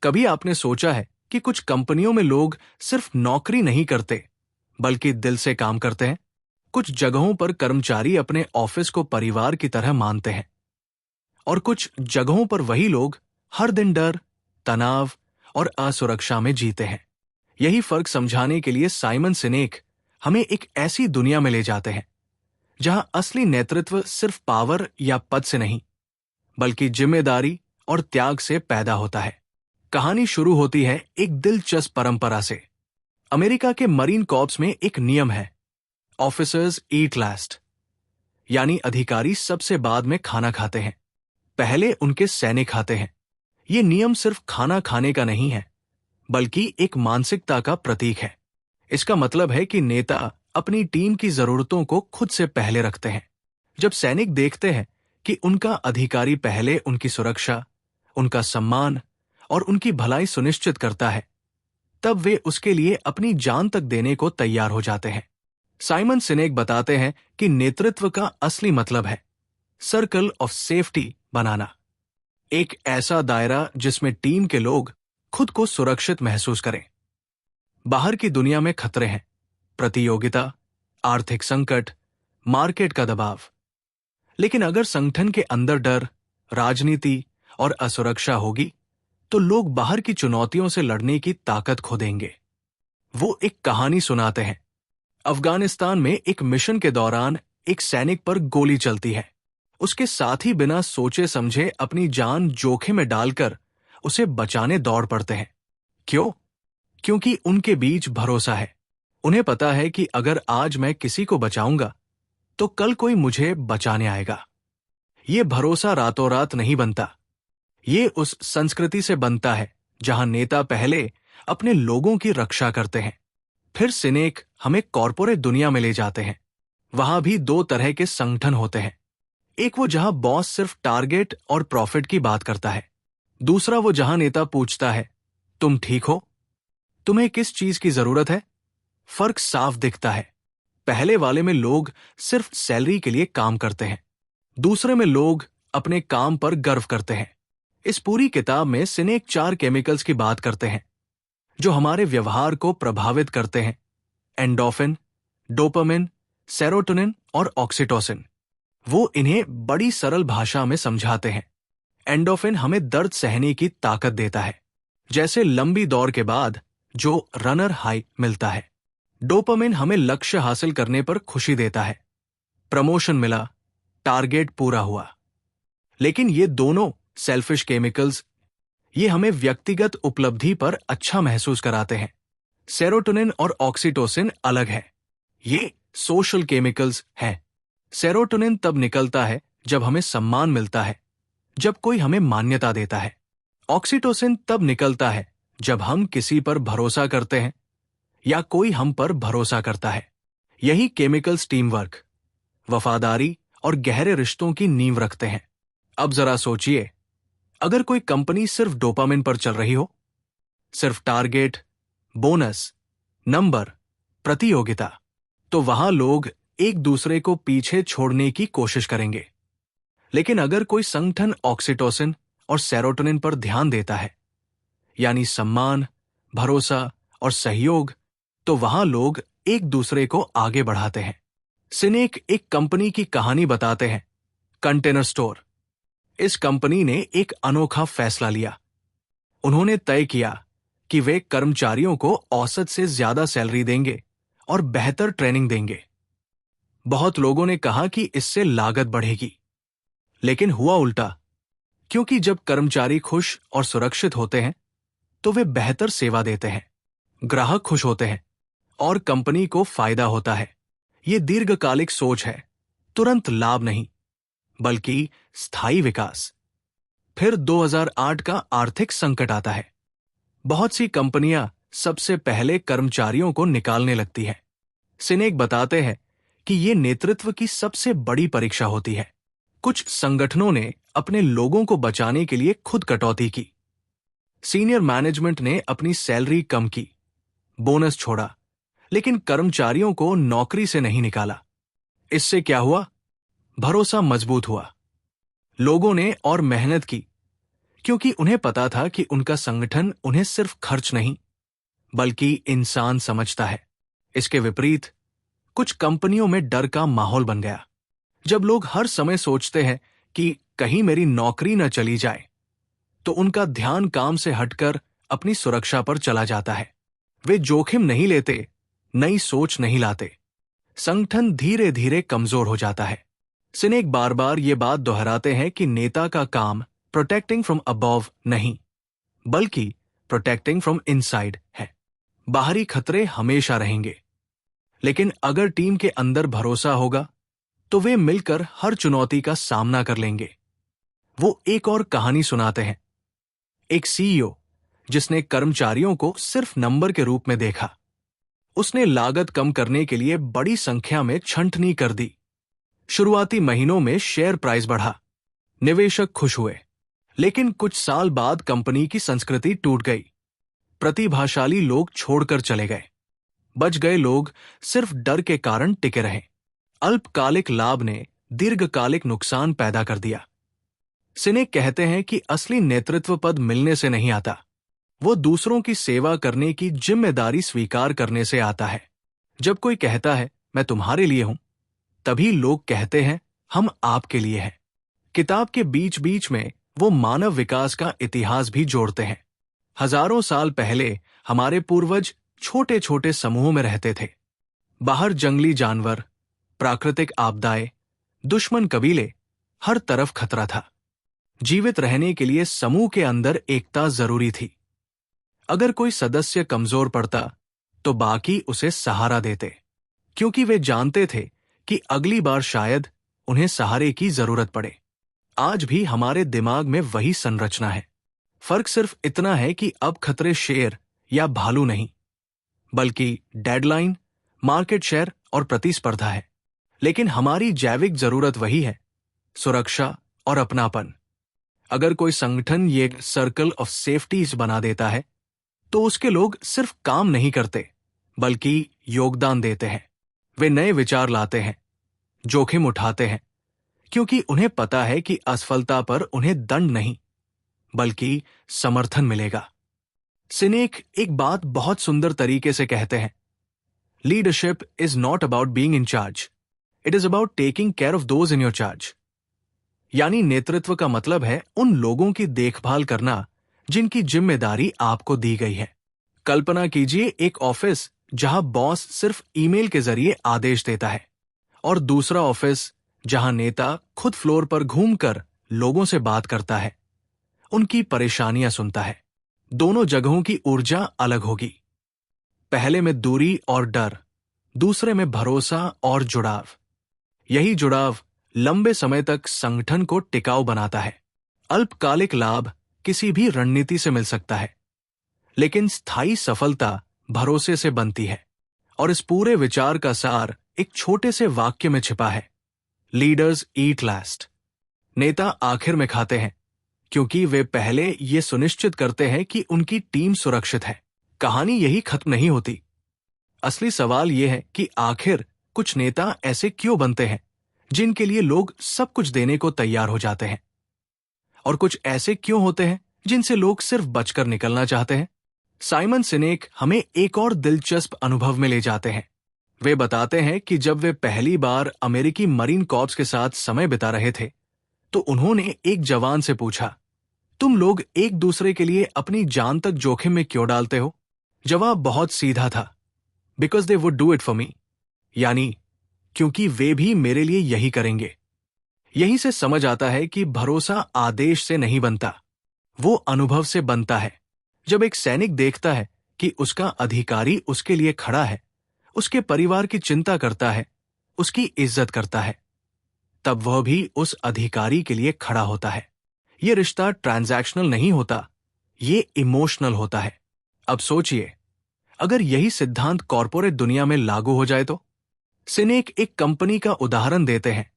कभी आपने सोचा है कि कुछ कंपनियों में लोग सिर्फ नौकरी नहीं करते बल्कि दिल से काम करते हैं? कुछ जगहों पर कर्मचारी अपने ऑफिस को परिवार की तरह मानते हैं और कुछ जगहों पर वही लोग हर दिन डर, तनाव और असुरक्षा में जीते हैं। यही फर्क समझाने के लिए साइमन सिनेक हमें एक ऐसी दुनिया में ले जाते हैं जहां असली नेतृत्व सिर्फ पावर या पद से नहीं बल्कि जिम्मेदारी और त्याग से पैदा होता है। कहानी शुरू होती है एक दिलचस्प परंपरा से। अमेरिका के मरीन कॉर्प्स में एक नियम है, ऑफिसर्स ईट लास्ट, यानी अधिकारी सबसे बाद में खाना खाते हैं, पहले उनके सैनिक खाते हैं। ये नियम सिर्फ खाना खाने का नहीं है बल्कि एक मानसिकता का प्रतीक है। इसका मतलब है कि नेता अपनी टीम की जरूरतों को खुद से पहले रखते हैं। जब सैनिक देखते हैं कि उनका अधिकारी पहले उनकी सुरक्षा, उनका सम्मान और उनकी भलाई सुनिश्चित करता है, तब वे उसके लिए अपनी जान तक देने को तैयार हो जाते हैं। साइमन सिनेक बताते हैं कि नेतृत्व का असली मतलब है सर्कल ऑफ सेफ्टी बनाना, एक ऐसा दायरा जिसमें टीम के लोग खुद को सुरक्षित महसूस करें। बाहर की दुनिया में खतरे हैं, प्रतियोगिता, आर्थिक संकट, मार्केट का दबाव, लेकिन अगर संगठन के अंदर डर, राजनीति और असुरक्षा होगी तो लोग बाहर की चुनौतियों से लड़ने की ताकत खो देंगे। वो एक कहानी सुनाते हैं। अफगानिस्तान में एक मिशन के दौरान एक सैनिक पर गोली चलती है। उसके साथी बिना सोचे समझे अपनी जान जोखिम में डालकर उसे बचाने दौड़ पड़ते हैं। क्यों? क्योंकि उनके बीच भरोसा है। उन्हें पता है कि अगर आज मैं किसी को बचाऊंगा तो कल कोई मुझे बचाने आएगा। ये भरोसा रातों रात नहीं बनता। ये उस संस्कृति से बनता है जहां नेता पहले अपने लोगों की रक्षा करते हैं। फिर सिनेक हमें कॉर्पोरेट दुनिया में ले जाते हैं। वहां भी दो तरह के संगठन होते हैं। एक वो जहां बॉस सिर्फ टारगेट और प्रॉफिट की बात करता है। दूसरा वो जहां नेता पूछता है, तुम ठीक हो? तुम्हें किस चीज की जरूरत है? फर्क साफ दिखता है। पहले वाले में लोग सिर्फ सैलरी के लिए काम करते हैं, दूसरे में लोग अपने काम पर गर्व करते हैं। इस पूरी किताब में सिनेक 4 केमिकल्स की बात करते हैं जो हमारे व्यवहार को प्रभावित करते हैं: एंडोर्फिन, डोपामिन, सेरोटोनिन और ऑक्सीटोसिन। वो इन्हें बड़ी सरल भाषा में समझाते हैं। एंडोर्फिन हमें दर्द सहने की ताकत देता है, जैसे लंबी दौड़ के बाद जो रनर हाई मिलता है। डोपामिन हमें लक्ष्य हासिल करने पर खुशी देता है, प्रमोशन मिला, टारगेट पूरा हुआ। लेकिन ये दोनों सेल्फिश केमिकल्स, ये हमें व्यक्तिगत उपलब्धि पर अच्छा महसूस कराते हैं। सेरोटोनिन और ऑक्सीटोसिन अलग है, ये सोशल केमिकल्स हैं। सेरोटोनिन तब निकलता है जब हमें सम्मान मिलता है, जब कोई हमें मान्यता देता है। ऑक्सीटोसिन तब निकलता है जब हम किसी पर भरोसा करते हैं या कोई हम पर भरोसा करता है। यही केमिकल्स टीम वर्क, वफादारी और गहरे रिश्तों की नींव रखते हैं। अब जरा सोचिए, अगर कोई कंपनी सिर्फ डोपामिन पर चल रही हो, सिर्फ टारगेट, बोनस, नंबर, प्रतियोगिता, तो वहां लोग एक दूसरे को पीछे छोड़ने की कोशिश करेंगे। लेकिन अगर कोई संगठन ऑक्सीटोसिन और सेरोटोनिन पर ध्यान देता है, यानी सम्मान, भरोसा और सहयोग, तो वहां लोग एक दूसरे को आगे बढ़ाते हैं। सिनेक एक कंपनी की कहानी बताते हैं, कंटेनर स्टोर। इस कंपनी ने एक अनोखा फैसला लिया। उन्होंने तय किया कि वे कर्मचारियों को औसत से ज्यादा सैलरी देंगे और बेहतर ट्रेनिंग देंगे। बहुत लोगों ने कहा कि इससे लागत बढ़ेगी, लेकिन हुआ उल्टा। क्योंकि जब कर्मचारी खुश और सुरक्षित होते हैं तो वे बेहतर सेवा देते हैं, ग्राहक खुश होते हैं और कंपनी को फायदा होता है। ये दीर्घकालिक सोच है, तुरंत लाभ नहीं बल्कि स्थायी विकास। फिर 2008 का आर्थिक संकट आता है। बहुत सी कंपनियां सबसे पहले कर्मचारियों को निकालने लगती हैं। सिनेक बताते हैं कि ये नेतृत्व की सबसे बड़ी परीक्षा होती है। कुछ संगठनों ने अपने लोगों को बचाने के लिए खुद कटौती की। सीनियर मैनेजमेंट ने अपनी सैलरी कम की, बोनस छोड़ा, लेकिन कर्मचारियों को नौकरी से नहीं निकाला। इससे क्या हुआ? भरोसा मजबूत हुआ। लोगों ने और मेहनत की, क्योंकि उन्हें पता था कि उनका संगठन उन्हें सिर्फ खर्च नहीं बल्कि इंसान समझता है। इसके विपरीत कुछ कंपनियों में डर का माहौल बन गया। जब लोग हर समय सोचते हैं कि कहीं मेरी नौकरी न चली जाए, तो उनका ध्यान काम से हटकर अपनी सुरक्षा पर चला जाता है। वे जोखिम नहीं लेते, नई सोच नहीं लाते। संगठन धीरे धीरे कमजोर हो जाता है। सिनेक बार बार ये बात दोहराते हैं कि नेता का काम प्रोटेक्टिंग फ्रॉम अबव नहीं, बल्कि प्रोटेक्टिंग फ्रॉम इनसाइड है। बाहरी खतरे हमेशा रहेंगे, लेकिन अगर टीम के अंदर भरोसा होगा तो वे मिलकर हर चुनौती का सामना कर लेंगे। वो एक और कहानी सुनाते हैं। एक सीईओ जिसने कर्मचारियों को सिर्फ नंबर के रूप में देखा। उसने लागत कम करने के लिए बड़ी संख्या में छंटनी कर दी। शुरुआती महीनों में शेयर प्राइस बढ़ा, निवेशक खुश हुए, लेकिन कुछ साल बाद कंपनी की संस्कृति टूट गई। प्रतिभाशाली लोग छोड़कर चले गए। बच गए लोग सिर्फ डर के कारण टिके रहे। अल्पकालिक लाभ ने दीर्घकालिक नुकसान पैदा कर दिया। सिनेक कहते हैं कि असली नेतृत्व पद मिलने से नहीं आता, वो दूसरों की सेवा करने की जिम्मेदारी स्वीकार करने से आता है। जब कोई कहता है मैं तुम्हारे लिए हूं, तभी लोग कहते हैं हम आपके लिए हैं। किताब के बीच बीच में वो मानव विकास का इतिहास भी जोड़ते हैं। हजारों साल पहले हमारे पूर्वज छोटे छोटे समूहों में रहते थे। बाहर जंगली जानवर, प्राकृतिक आपदाएं, दुश्मन कबीले, हर तरफ खतरा था। जीवित रहने के लिए समूह के अंदर एकता जरूरी थी। अगर कोई सदस्य कमजोर पड़ता तो बाकी उसे सहारा देते, क्योंकि वे जानते थे कि अगली बार शायद उन्हें सहारे की जरूरत पड़े। आज भी हमारे दिमाग में वही संरचना है। फर्क सिर्फ इतना है कि अब खतरे शेर या भालू नहीं, बल्कि डेडलाइन, मार्केट शेयर और प्रतिस्पर्धा है। लेकिन हमारी जैविक जरूरत वही है, सुरक्षा और अपनापन। अगर कोई संगठन ये सर्कल ऑफ सेफ्टीज बना देता है, तो उसके लोग सिर्फ काम नहीं करते, बल्कि योगदान देते हैं। वे नए विचार लाते हैं, जोखिम उठाते हैं, क्योंकि उन्हें पता है कि असफलता पर उन्हें दंड नहीं, बल्कि समर्थन मिलेगा। सिनेक एक बात बहुत सुंदर तरीके से कहते हैं, leadership is not about being in charge, it is about taking care of those in your charge. यानी नेतृत्व का मतलब है उन लोगों की देखभाल करना जिनकी जिम्मेदारी आपको दी गई है। कल्पना कीजिए एक ऑफिस जहां बॉस सिर्फ ईमेल के जरिए आदेश देता है, और दूसरा ऑफिस जहां नेता खुद फ्लोर पर घूमकर लोगों से बात करता है, उनकी परेशानियां सुनता है। दोनों जगहों की ऊर्जा अलग होगी। पहले में दूरी और डर, दूसरे में भरोसा और जुड़ाव। यही जुड़ाव लंबे समय तक संगठन को टिकाऊ बनाता है। अल्पकालिक लाभ किसी भी रणनीति से मिल सकता है, लेकिन स्थायी सफलता भरोसे से बनती है। और इस पूरे विचार का सार एक छोटे से वाक्य में छिपा है, लीडर्स ईट लास्ट। नेता आखिर में खाते हैं, क्योंकि वे पहले ये सुनिश्चित करते हैं कि उनकी टीम सुरक्षित है। कहानी यही खत्म नहीं होती। असली सवाल यह है कि आखिर कुछ नेता ऐसे क्यों बनते हैं जिनके लिए लोग सब कुछ देने को तैयार हो जाते हैं, और कुछ ऐसे क्यों होते हैं जिनसे लोग सिर्फ बचकर निकलना चाहते हैं। साइमन सिनेक हमें एक और दिलचस्प अनुभव में ले जाते हैं। वे बताते हैं कि जब वे पहली बार अमेरिकी मरीन कॉर्प्स के साथ समय बिता रहे थे, तो उन्होंने एक जवान से पूछा, तुम लोग एक दूसरे के लिए अपनी जान तक जोखिम में क्यों डालते हो? जवाब बहुत सीधा था, because they would do it for me. यानी क्योंकि वे भी मेरे लिए यही करेंगे। यहीं से समझ आता है कि भरोसा आदेश से नहीं बनता, वो अनुभव से बनता है। जब एक सैनिक देखता है कि उसका अधिकारी उसके लिए खड़ा है, उसके परिवार की चिंता करता है, उसकी इज्जत करता है, तब वह भी उस अधिकारी के लिए खड़ा होता है। ये रिश्ता ट्रांजैक्शनल नहीं होता, ये इमोशनल होता है। अब सोचिए, अगर यही सिद्धांत कॉर्पोरेट दुनिया में लागू हो जाए तो? सिनेक एक कंपनी का उदाहरण देते हैं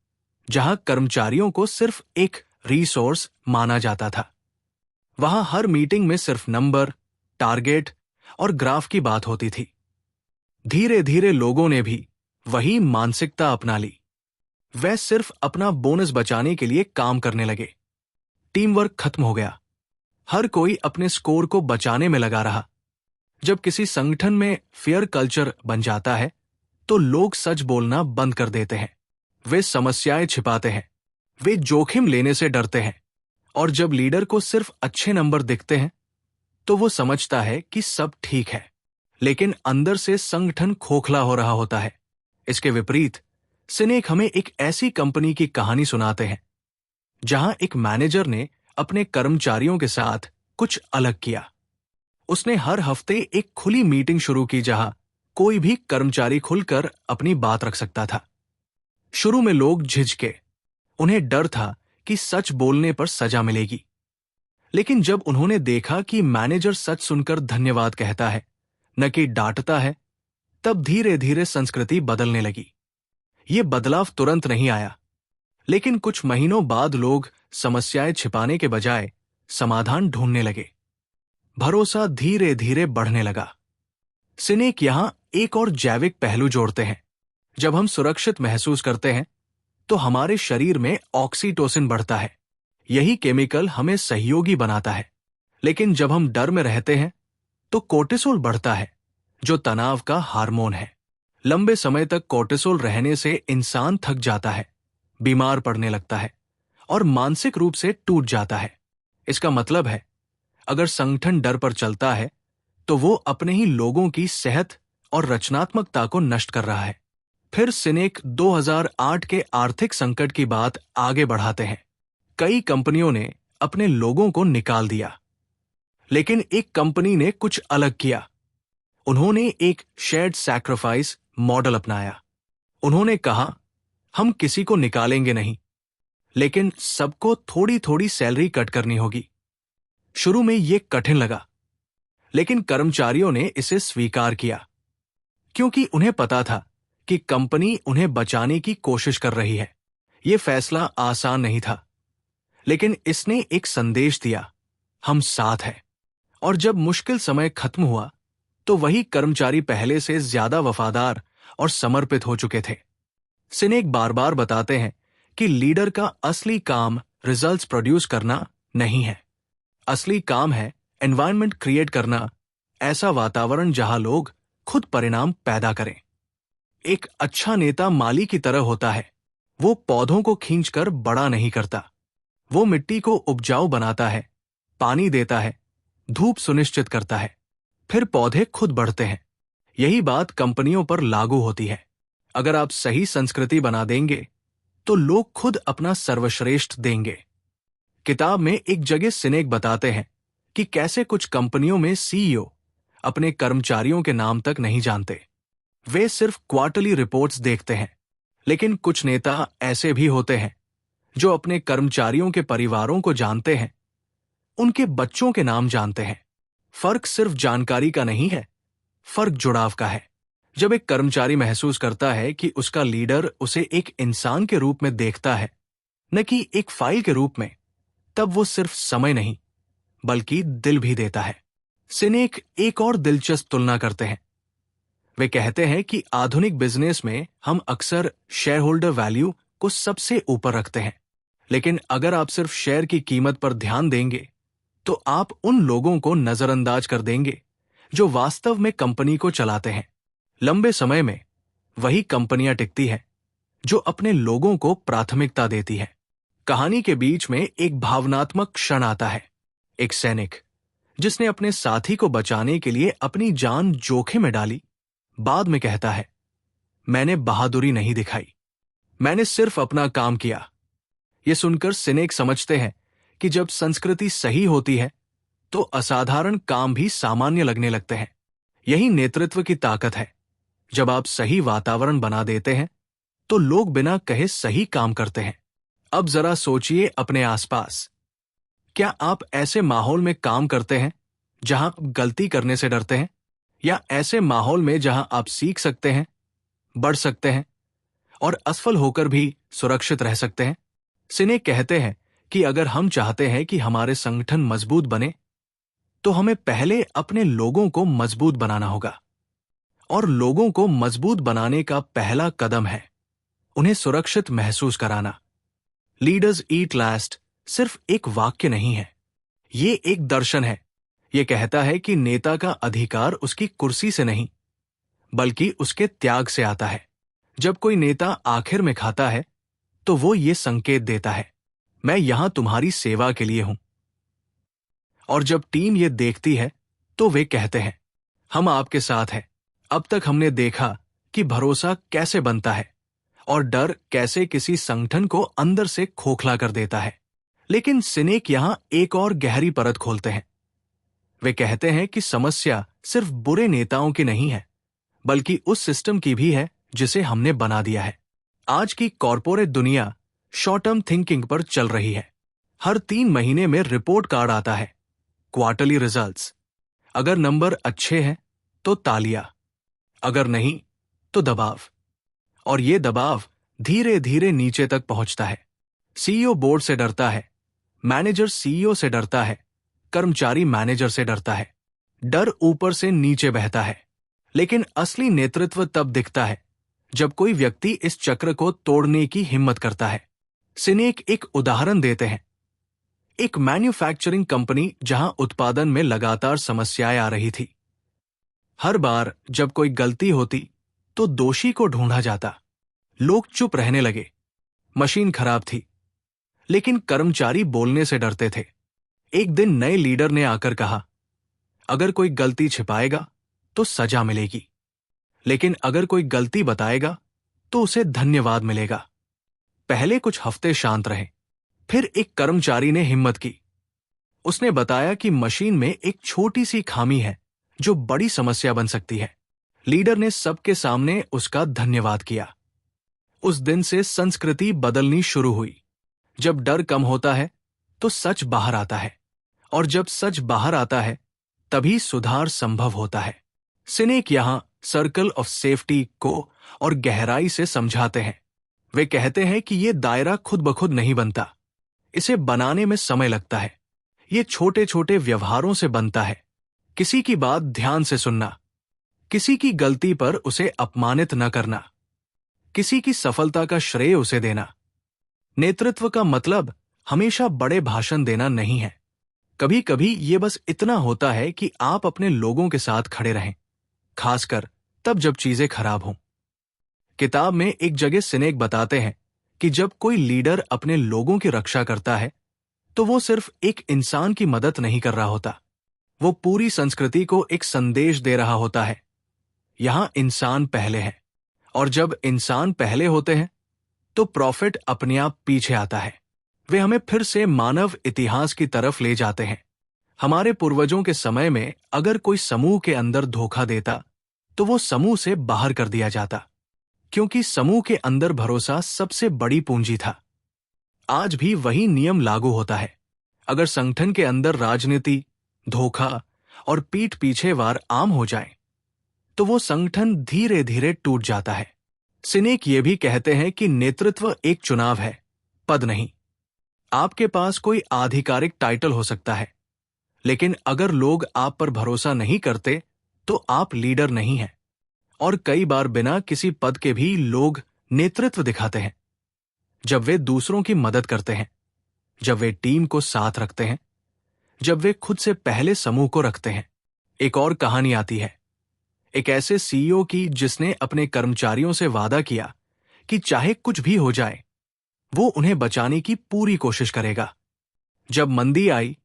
जहां कर्मचारियों को सिर्फ एक रिसोर्स माना जाता था। वहां हर मीटिंग में सिर्फ नंबर, टारगेट और ग्राफ की बात होती थी। धीरे धीरे लोगों ने भी वही मानसिकता अपना ली। वे सिर्फ अपना बोनस बचाने के लिए काम करने लगे। टीम वर्क खत्म हो गया, हर कोई अपने स्कोर को बचाने में लगा रहा। जब किसी संगठन में फेयर कल्चर बन जाता है तो लोग सच बोलना बंद कर देते हैं। वे समस्याएं छिपाते हैं, वे जोखिम लेने से डरते हैं, और जब लीडर को सिर्फ अच्छे नंबर दिखते हैं तो वो समझता है कि सब ठीक है, लेकिन अंदर से संगठन खोखला हो रहा होता है। इसके विपरीत सिनेक हमें एक ऐसी कंपनी की कहानी सुनाते हैं जहां एक मैनेजर ने अपने कर्मचारियों के साथ कुछ अलग किया। उसने हर हफ्ते एक खुली मीटिंग शुरू की जहां कोई भी कर्मचारी खुलकर अपनी बात रख सकता था। शुरू में लोग झिझके, उन्हें डर था कि सच बोलने पर सजा मिलेगी। लेकिन जब उन्होंने देखा कि मैनेजर सच सुनकर धन्यवाद कहता है, न कि डांटता है, तब धीरे धीरे संस्कृति बदलने लगी। ये बदलाव तुरंत नहीं आया, लेकिन कुछ महीनों बाद लोग समस्याएं छिपाने के बजाय समाधान ढूंढने लगे। भरोसा धीरे धीरे बढ़ने लगा। सिनेक यहां एक और जैविक पहलू जोड़ते हैं। जब हम सुरक्षित महसूस करते हैं तो हमारे शरीर में ऑक्सीटोसिन बढ़ता है। यही केमिकल हमें सहयोगी बनाता है। लेकिन जब हम डर में रहते हैं तो कोर्टिसोल बढ़ता है, जो तनाव का हार्मोन है। लंबे समय तक कोर्टिसोल रहने से इंसान थक जाता है, बीमार पड़ने लगता है और मानसिक रूप से टूट जाता है। इसका मतलब है, अगर संगठन डर पर चलता है तो वो अपने ही लोगों की सेहत और रचनात्मकता को नष्ट कर रहा है। फिर सिनेक 2008 के आर्थिक संकट की बात आगे बढ़ाते हैं। कई कंपनियों ने अपने लोगों को निकाल दिया, लेकिन एक कंपनी ने कुछ अलग किया। उन्होंने एक शेयर्ड सैक्रिफाइस मॉडल अपनाया। उन्होंने कहा, हम किसी को निकालेंगे नहीं, लेकिन सबको थोड़ी थोड़ी सैलरी कट करनी होगी। शुरू में यह कठिन लगा, लेकिन कर्मचारियों ने इसे स्वीकार किया, क्योंकि उन्हें पता था कि कंपनी उन्हें बचाने की कोशिश कर रही है। यह फैसला आसान नहीं था, लेकिन इसने एक संदेश दिया, हम साथ हैं। और जब मुश्किल समय खत्म हुआ तो वही कर्मचारी पहले से ज्यादा वफादार और समर्पित हो चुके थे। सिनेक बार बार बताते हैं कि लीडर का असली काम रिजल्ट्स प्रोड्यूस करना नहीं है। असली काम है एनवायरनमेंट क्रिएट करना, ऐसा वातावरण जहां लोग खुद परिणाम पैदा करें। एक अच्छा नेता माली की तरह होता है। वो पौधों को खींचकर बड़ा नहीं करता, वो मिट्टी को उपजाऊ बनाता है, पानी देता है, धूप सुनिश्चित करता है, फिर पौधे खुद बढ़ते हैं। यही बात कंपनियों पर लागू होती है। अगर आप सही संस्कृति बना देंगे तो लोग खुद अपना सर्वश्रेष्ठ देंगे। किताब में एक जगह सिनेक बताते हैं कि कैसे कुछ कंपनियों में सीईओ अपने कर्मचारियों के नाम तक नहीं जानते। वे सिर्फ क्वार्टरली रिपोर्ट्स देखते हैं। लेकिन कुछ नेता ऐसे भी होते हैं जो अपने कर्मचारियों के परिवारों को जानते हैं, उनके बच्चों के नाम जानते हैं। फर्क सिर्फ जानकारी का नहीं है, फर्क जुड़ाव का है। जब एक कर्मचारी महसूस करता है कि उसका लीडर उसे एक इंसान के रूप में देखता है, न कि एक फाइल के रूप में, तब वो सिर्फ समय नहीं बल्कि दिल भी देता है। सिनेक एक और दिलचस्प तुलना करते हैं। वे कहते हैं कि आधुनिक बिजनेस में हम अक्सर शेयर होल्डर वैल्यू को सबसे ऊपर रखते हैं, लेकिन अगर आप सिर्फ शेयर की कीमत पर ध्यान देंगे तो आप उन लोगों को नजरअंदाज कर देंगे जो वास्तव में कंपनी को चलाते हैं। लंबे समय में वही कंपनियां टिकती हैं जो अपने लोगों को प्राथमिकता देती है। कहानी के बीच में एक भावनात्मक क्षण आता है। एक सैनिक जिसने अपने साथी को बचाने के लिए अपनी जान जोखिम में डाली, बाद में कहता है, मैंने बहादुरी नहीं दिखाई, मैंने सिर्फ अपना काम किया। यह सुनकर सिनेक समझते हैं कि जब संस्कृति सही होती है तो असाधारण काम भी सामान्य लगने लगते हैं। यही नेतृत्व की ताकत है। जब आप सही वातावरण बना देते हैं तो लोग बिना कहे सही काम करते हैं। अब जरा सोचिए अपने आसपास, क्या आप ऐसे माहौल में काम करते हैं जहां आप गलती करने से डरते हैं, या ऐसे माहौल में जहां आप सीख सकते हैं, बढ़ सकते हैं और असफल होकर भी सुरक्षित रह सकते हैं? सिनेक कहते हैं कि अगर हम चाहते हैं कि हमारे संगठन मजबूत बने तो हमें पहले अपने लोगों को मजबूत बनाना होगा। और लोगों को मजबूत बनाने का पहला कदम है उन्हें सुरक्षित महसूस कराना। लीडर्स ईट लास्ट सिर्फ एक वाक्य नहीं है, ये एक दर्शन है। ये कहता है कि नेता का अधिकार उसकी कुर्सी से नहीं, बल्कि उसके त्याग से आता है। जब कोई नेता आखिर में खाता है, तो वो ये संकेत देता है, मैं यहां तुम्हारी सेवा के लिए हूं। और जब टीम ये देखती है, तो वे कहते हैं, हम आपके साथ हैं। अब तक हमने देखा कि भरोसा कैसे बनता है और डर कैसे किसी संगठन को अंदर से खोखला कर देता है। लेकिन सिनेक यहां एक और गहरी परत खोलते हैं। वे कहते हैं कि समस्या सिर्फ बुरे नेताओं की नहीं है, बल्कि उस सिस्टम की भी है जिसे हमने बना दिया है। आज की कॉरपोरेट दुनिया शॉर्ट टर्म थिंकिंग पर चल रही है। हर 3 महीने में रिपोर्ट कार्ड आता है, क्वार्टरली रिजल्ट्स। अगर नंबर अच्छे हैं तो तालियां, अगर नहीं तो दबाव। और ये दबाव धीरे धीरे नीचे तक पहुंचता है। सीईओ बोर्ड से डरता है, मैनेजर सीईओ से डरता है, कर्मचारी मैनेजर से डरता है। डर ऊपर से नीचे बहता है। लेकिन असली नेतृत्व तब दिखता है जब कोई व्यक्ति इस चक्र को तोड़ने की हिम्मत करता है। सिनेक एक उदाहरण देते हैं। एक मैन्युफैक्चरिंग कंपनी जहां उत्पादन में लगातार समस्याएं आ रही थी। हर बार जब कोई गलती होती तो दोषी को ढूंढा जाता। लोग चुप रहने लगे। मशीन खराब थी, लेकिन कर्मचारी बोलने से डरते थे। एक दिन नए लीडर ने आकर कहा, अगर कोई गलती छिपाएगा तो सजा मिलेगी, लेकिन अगर कोई गलती बताएगा तो उसे धन्यवाद मिलेगा। पहले कुछ हफ्ते शांत रहे। फिर एक कर्मचारी ने हिम्मत की। उसने बताया कि मशीन में एक छोटी सी खामी है जो बड़ी समस्या बन सकती है। लीडर ने सबके सामने उसका धन्यवाद किया। उस दिन से संस्कृति बदलनी शुरू हुई। जब डर कम होता है तो सच बाहर आता है, और जब सच बाहर आता है तभी सुधार संभव होता है। सिनेक यहां सर्कल ऑफ सेफ्टी को और गहराई से समझाते हैं। वे कहते हैं कि ये दायरा खुद ब खुद नहीं बनता, इसे बनाने में समय लगता है। ये छोटे छोटे व्यवहारों से बनता है। किसी की बात ध्यान से सुनना, किसी की गलती पर उसे अपमानित न करना, किसी की सफलता का श्रेय उसे देना। नेतृत्व का मतलब हमेशा बड़े भाषण देना नहीं है। कभी कभी ये बस इतना होता है कि आप अपने लोगों के साथ खड़े रहें, खासकर तब जब चीजें खराब हों। किताब में एक जगह सिनेक बताते हैं कि जब कोई लीडर अपने लोगों की रक्षा करता है तो वो सिर्फ एक इंसान की मदद नहीं कर रहा होता, वो पूरी संस्कृति को एक संदेश दे रहा होता है। यहां इंसान पहले है, और जब इंसान पहले होते हैं तो प्रॉफिट अपने आप पीछे आता है। वे हमें फिर से मानव इतिहास की तरफ ले जाते हैं। हमारे पूर्वजों के समय में अगर कोई समूह के अंदर धोखा देता तो वो समूह से बाहर कर दिया जाता, क्योंकि समूह के अंदर भरोसा सबसे बड़ी पूंजी था। आज भी वही नियम लागू होता है। अगर संगठन के अंदर राजनीति, धोखा और पीठ पीछे वार आम हो जाए तो वो संगठन धीरे धीरे टूट जाता है। सिनेक ये भी कहते हैं कि नेतृत्व एक चुनाव है, पद नहीं। आपके पास कोई आधिकारिक टाइटल हो सकता है, लेकिन अगर लोग आप पर भरोसा नहीं करते तो आप लीडर नहीं हैं। और कई बार बिना किसी पद के भी लोग नेतृत्व दिखाते हैं। जब वे दूसरों की मदद करते हैं, जब वे टीम को साथ रखते हैं, जब वे खुद से पहले समूह को रखते हैं। एक और कहानी आती है, एक ऐसे सीईओ की जिसने अपने कर्मचारियों से वादा किया कि चाहे कुछ भी हो जाए वो उन्हें बचाने की पूरी कोशिश करेगा। जब मंदी आई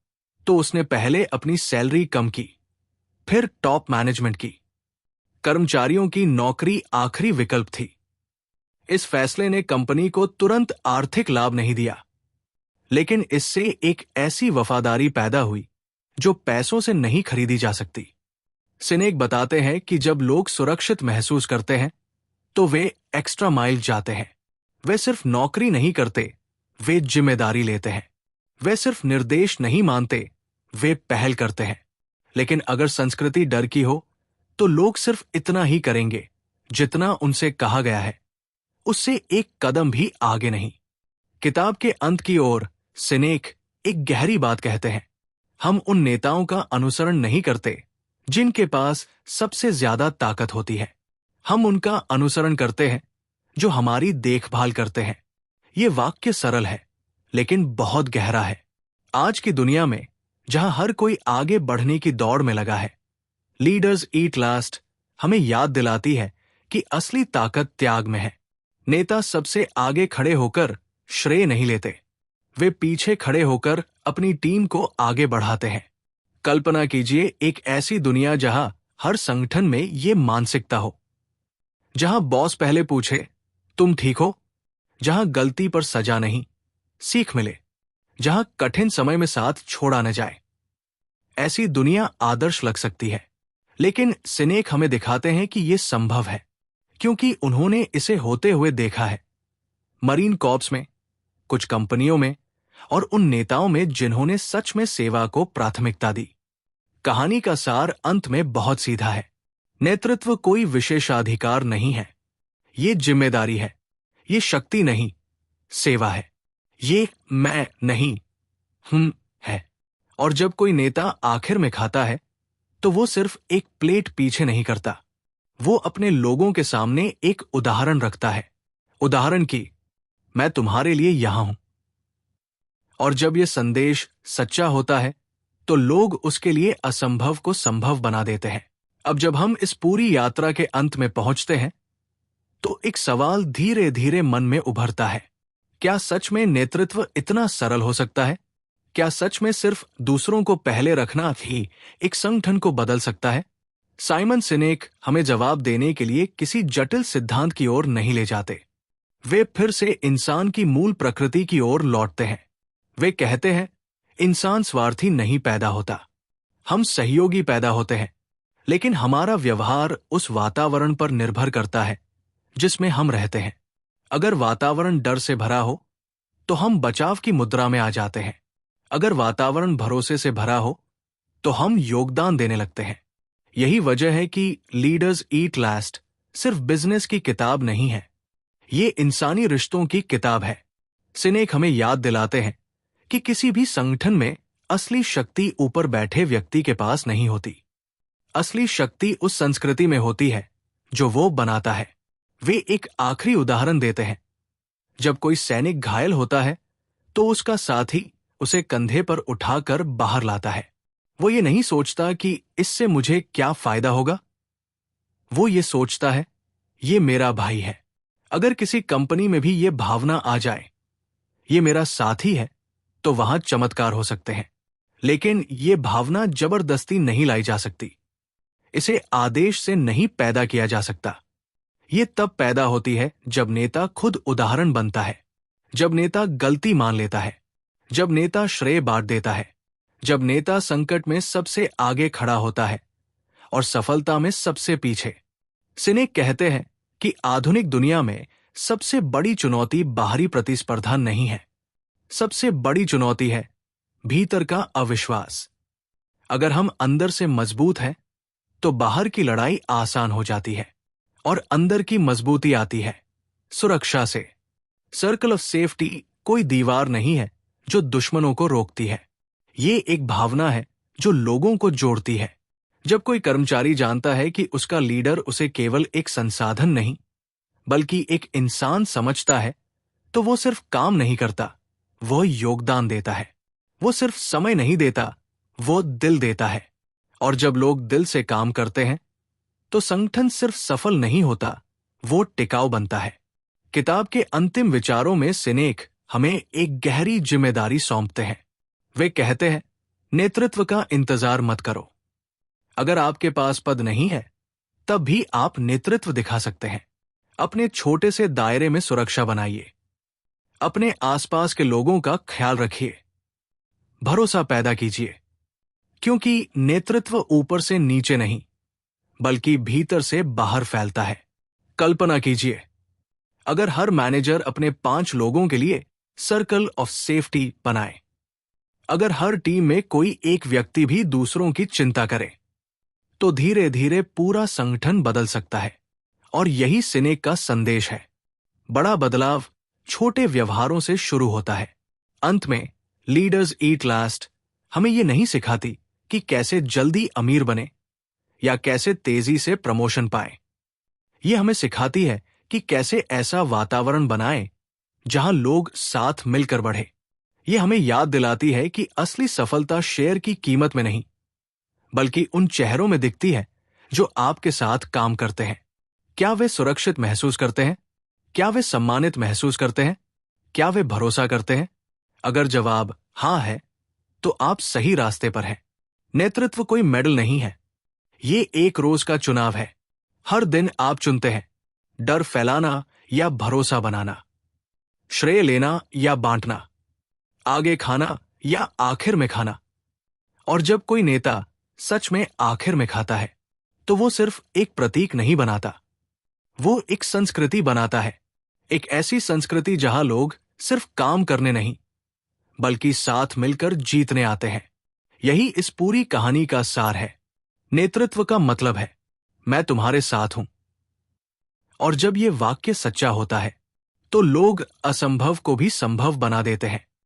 तो उसने पहले अपनी सैलरी कम की, फिर टॉप मैनेजमेंट की। कर्मचारियों की नौकरी आखिरी विकल्प थी। इस फैसले ने कंपनी को तुरंत आर्थिक लाभ नहीं दिया, लेकिन इससे एक ऐसी वफादारी पैदा हुई जो पैसों से नहीं खरीदी जा सकती। सिनेक बताते हैं कि जब लोग सुरक्षित महसूस करते हैं तो वे एक्स्ट्रा माइल जाते हैं। वे सिर्फ नौकरी नहीं करते, वे जिम्मेदारी लेते हैं। वे सिर्फ निर्देश नहीं मानते, वे पहल करते हैं। लेकिन अगर संस्कृति डर की हो तो लोग सिर्फ इतना ही करेंगे जितना उनसे कहा गया है, उससे एक कदम भी आगे नहीं। किताब के अंत की ओर सिनेक एक गहरी बात कहते हैं, हम उन नेताओं का अनुसरण नहीं करते जिनके पास सबसे ज्यादा ताकत होती है, हम उनका अनुसरण करते हैं जो हमारी देखभाल करते हैं। ये वाक्य सरल है, लेकिन बहुत गहरा है। आज की दुनिया में जहां हर कोई आगे बढ़ने की दौड़ में लगा है। लीडर्स ईट लास्ट हमें याद दिलाती है कि असली ताकत त्याग में है। नेता सबसे आगे खड़े होकर श्रेय नहीं लेते, वे पीछे खड़े होकर अपनी टीम को आगे बढ़ाते हैं। कल्पना कीजिए एक ऐसी दुनिया जहां हर संगठन में ये मानसिकता हो, जहां बॉस पहले पूछे, तुम ठीक हो? जहां गलती पर सजा नहीं, सीख मिले। जहां कठिन समय में साथ छोड़ा न जाए। ऐसी दुनिया आदर्श लग सकती है, लेकिन सिनेक हमें दिखाते हैं कि यह संभव है, क्योंकि उन्होंने इसे होते हुए देखा है। मरीन कॉर्प्स में, कुछ कंपनियों में और उन नेताओं में जिन्होंने सच में सेवा को प्राथमिकता दी। कहानी का सार अंत में बहुत सीधा है। नेतृत्व कोई विशेषाधिकार नहीं है, ये जिम्मेदारी है। ये शक्ति नहीं, सेवा है। ये मैं नहीं, हम है। और जब कोई नेता आखिर में खाता है, तो वो सिर्फ एक प्लेट पीछे नहीं करता, वो अपने लोगों के सामने एक उदाहरण रखता है। उदाहरण की, मैं तुम्हारे लिए यहां हूं। और जब यह संदेश सच्चा होता है, तो लोग उसके लिए असंभव को संभव बना देते हैं। अब जब हम इस पूरी यात्रा के अंत में पहुंचते हैं, तो एक सवाल धीरे धीरे मन में उभरता है। क्या सच में नेतृत्व इतना सरल हो सकता है? क्या सच में सिर्फ दूसरों को पहले रखना ही एक संगठन को बदल सकता है? साइमन सिनेक हमें जवाब देने के लिए किसी जटिल सिद्धांत की ओर नहीं ले जाते। वे फिर से इंसान की मूल प्रकृति की ओर लौटते हैं। वे कहते हैं, इंसान स्वार्थी नहीं पैदा होता, हम सहयोगी पैदा होते हैं। लेकिन हमारा व्यवहार उस वातावरण पर निर्भर करता है जिसमें हम रहते हैं। अगर वातावरण डर से भरा हो, तो हम बचाव की मुद्रा में आ जाते हैं। अगर वातावरण भरोसे से भरा हो, तो हम योगदान देने लगते हैं। यही वजह है कि लीडर्स ईट लास्ट सिर्फ बिजनेस की किताब नहीं है, ये इंसानी रिश्तों की किताब है। सिनेक हमें याद दिलाते हैं कि किसी भी संगठन में असली शक्ति ऊपर बैठे व्यक्ति के पास नहीं होती। असली शक्ति उस संस्कृति में होती है जो वो बनाता है। वे एक आखिरी उदाहरण देते हैं। जब कोई सैनिक घायल होता है, तो उसका साथी उसे कंधे पर उठाकर बाहर लाता है। वो ये नहीं सोचता कि इससे मुझे क्या फायदा होगा, वो ये सोचता है, ये मेरा भाई है। अगर किसी कंपनी में भी ये भावना आ जाए, ये मेरा साथी है, तो वहां चमत्कार हो सकते हैं। लेकिन ये भावना जबरदस्ती नहीं लाई जा सकती। इसे आदेश से नहीं पैदा किया जा सकता। ये तब पैदा होती है जब नेता खुद उदाहरण बनता है, जब नेता गलती मान लेता है, जब नेता श्रेय बांट देता है, जब नेता संकट में सबसे आगे खड़ा होता है और सफलता में सबसे पीछे। सिनेक कहते हैं कि आधुनिक दुनिया में सबसे बड़ी चुनौती बाहरी प्रतिस्पर्धा नहीं है, सबसे बड़ी चुनौती है भीतर का अविश्वास। अगर हम अंदर से मजबूत हैं, तो बाहर की लड़ाई आसान हो जाती है और अंदर की मजबूती आती है सुरक्षा से। सर्कल ऑफ सेफ्टी कोई दीवार नहीं है जो दुश्मनों को रोकती है, ये एक भावना है जो लोगों को जोड़ती है। जब कोई कर्मचारी जानता है कि उसका लीडर उसे केवल एक संसाधन नहीं, बल्कि एक इंसान समझता है, तो वो सिर्फ काम नहीं करता, वो योगदान देता है। वो सिर्फ समय नहीं देता, वो दिल देता है। और जब लोग दिल से काम करते हैं, तो संगठन सिर्फ सफल नहीं होता, वो टिकाऊ बनता है। किताब के अंतिम विचारों में सिनेक हमें एक गहरी जिम्मेदारी सौंपते हैं। वे कहते हैं, नेतृत्व का इंतजार मत करो। अगर आपके पास पद नहीं है, तब भी आप नेतृत्व दिखा सकते हैं। अपने छोटे से दायरे में सुरक्षा बनाइए, अपने आसपास के लोगों का ख्याल रखिए, भरोसा पैदा कीजिए, क्योंकि नेतृत्व ऊपर से नीचे नहीं, बल्कि भीतर से बाहर फैलता है। कल्पना कीजिए, अगर हर मैनेजर अपने 5 लोगों के लिए सर्कल ऑफ सेफ्टी बनाए, अगर हर टीम में कोई एक व्यक्ति भी दूसरों की चिंता करे, तो धीरे धीरे पूरा संगठन बदल सकता है। और यही सिनेक का संदेश है। बड़ा बदलाव छोटे व्यवहारों से शुरू होता है। अंत में लीडर्स ईट लास्ट हमें यह नहीं सिखाती कि कैसे जल्दी अमीर बने या कैसे तेजी से प्रमोशन पाए। यह हमें सिखाती है कि कैसे ऐसा वातावरण बनाएं जहां लोग साथ मिलकर बढ़े, ये हमें याद दिलाती है कि असली सफलता शेयर की कीमत में नहीं, बल्कि उन चेहरों में दिखती है जो आपके साथ काम करते हैं। क्या वे सुरक्षित महसूस करते हैं? क्या वे सम्मानित महसूस करते हैं? क्या वे भरोसा करते हैं? अगर जवाब हां है, तो आप सही रास्ते पर हैं। नेतृत्व कोई मेडल नहीं है, ये एक रोज का चुनाव है। हर दिन आप चुनते हैं, डर फैलाना या भरोसा बनाना, श्रेय लेना या बांटना, आगे खाना या आखिर में खाना। और जब कोई नेता सच में आखिर में खाता है, तो वो सिर्फ एक प्रतीक नहीं बनाता, वो एक संस्कृति बनाता है। एक ऐसी संस्कृति जहां लोग सिर्फ काम करने नहीं, बल्कि साथ मिलकर जीतने आते हैं। यही इस पूरी कहानी का सार है। नेतृत्व का मतलब है मैं तुम्हारे साथ हूं। और जब ये वाक्य सच्चा होता है, तो लोग असंभव को भी संभव बना देते हैं।